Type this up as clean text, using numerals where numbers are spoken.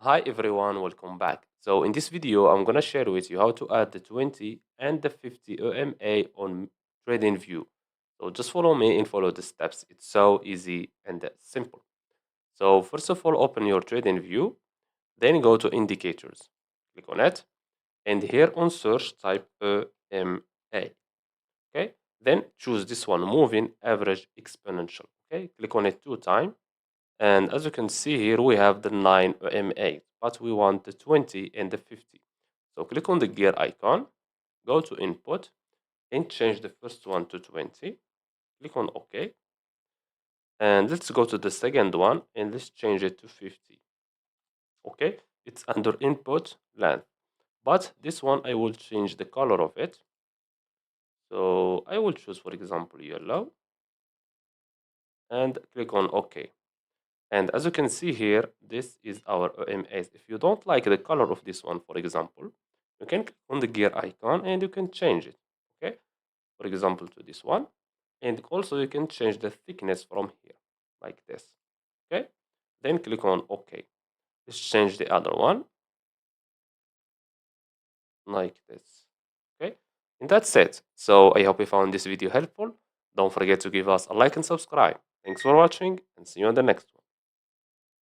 Hi everyone, welcome back. So in this video, I'm gonna share with you how to add the 20 and the 50 EMA on TradingView. So just follow me and follow the steps. It's so easy and simple. So first of all, open your TradingView, then go to Indicators. Click on it, and here on Search, type EMA. Okay, then choose this one, Moving Average Exponential. Okay, click on it 2 times. And as you can see here, we have the 9 EMA, but we want the 20 and the 50. So click on the gear icon, go to input, and change the first one to 20. Click on OK. And let's go to the second one, and let's change it to 50. Okay, it's under input length. But this one, I will change the color of it. So I will choose, for example, yellow. And click on OK. And as you can see here, this is our EMAs. If you don't like the color of this one, for example, you can click on the gear icon and you can change it. Okay, for example, to this one. And also you can change the thickness from here, like this. Okay, then click on OK. Let's change the other one, like this. Okay, and that's it. So I hope you found this video helpful. Don't forget to give us a like and subscribe. Thanks for watching, and see you on the next one.